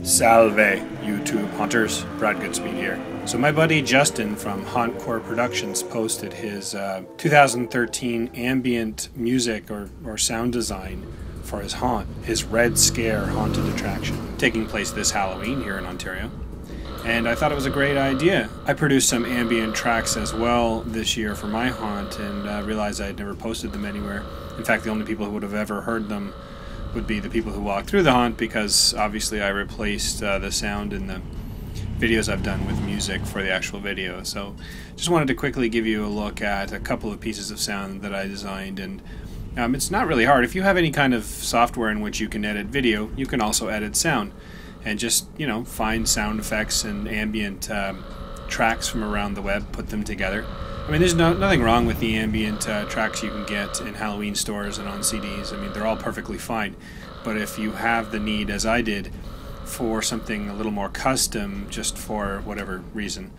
Salve, YouTube hunters. Brad Goodspeed here. So my buddy Justin from Hauntcore Productions posted his 2013 ambient music or sound design for his haunt, his Red Scare haunted attraction, taking place this Halloween here in Ontario. And I thought it was a great idea. I produced some ambient tracks as well this year for my haunt and realized I had never posted them anywhere. In fact, the only people who would have ever heard them would be the people who walk through the haunt, because obviously I replaced the sound in the videos I've done with music for the actual video. So just wanted to quickly give you a look at a couple of pieces of sound that I designed, and it's not really hard. If you have any kind of software in which you can edit video, you can also edit sound, and just, you know, find sound effects and ambient tracks from around the web, put them together. I mean, there's nothing wrong with the ambient tracks you can get in Halloween stores and on CDs. I mean, they're all perfectly fine. But if you have the need, as I did, for something a little more custom, just for whatever reason,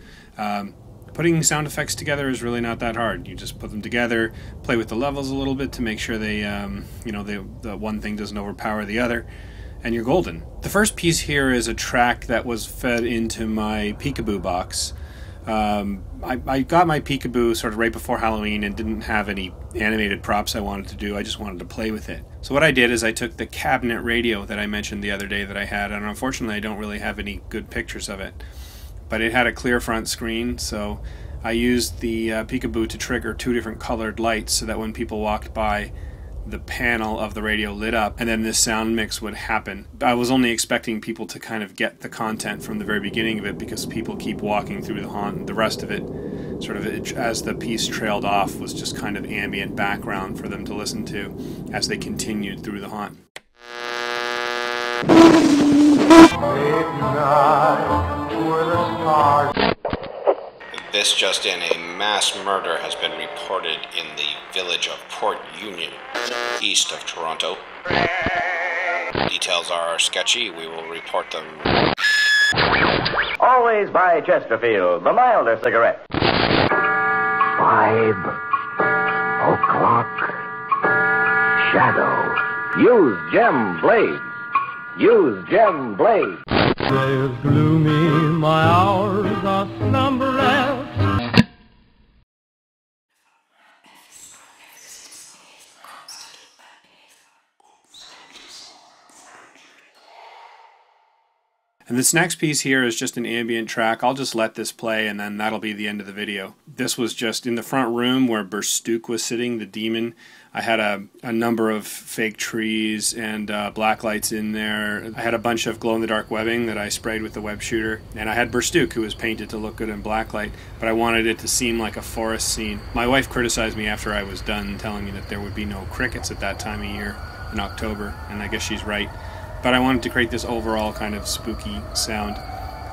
putting sound effects together is really not that hard. You just put them together, play with the levels a little bit to make sure they, the one thing doesn't overpower the other, and you're golden. The first piece here is a track that was fed into my Peekaboo box. I got my Peekaboo sort of right before Halloween and didn't have any animated props I wanted to do. I just wanted to play with it. So what I did is I took the cabinet radio that I mentioned the other day that I had, and unfortunately I don't really have any good pictures of it, but it had a clear front screen, so I used the Peekaboo to trigger two different colored lights so that when people walked by, the panel of the radio lit up, and then this sound mix would happen. I was only expecting people to kind of get the content from the very beginning of it, because people keep walking through the haunt, and the rest of it, sort of as the piece trailed off, was just kind of ambient background for them to listen to as they continued through the haunt. This just in, a mass murder has been reported in the village of Port Union, east of Toronto. Details are sketchy. We will report them. Always buy Chesterfield, the milder cigarette. 5 o'clock. Shadow. Use Gem Blades. Use Gem Blades. Day is gloomy, my hours are slumberless. And this next piece here is just an ambient track. I'll just let this play, and then that'll be the end of the video. This was just in the front room where Burstook was sitting, the demon. I had a number of fake trees and black lights in there. I had a bunch of glow-in-the-dark webbing that I sprayed with the web shooter. And I had Burstook, who was painted to look good in black light, but I wanted it to seem like a forest scene. My wife criticized me after I was done, telling me that there would be no crickets at that time of year in October, and I guess she's right. But I wanted to create this overall kind of spooky sound.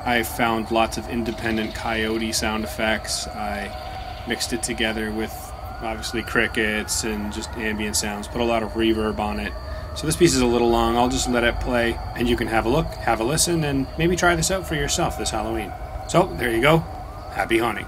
I found lots of independent coyote sound effects. I mixed it together with obviously crickets and just ambient sounds, put a lot of reverb on it. So this piece is a little long. I'll just let it play, and you can have a look, have a listen, and maybe try this out for yourself this Halloween. So there you go. Happy haunting.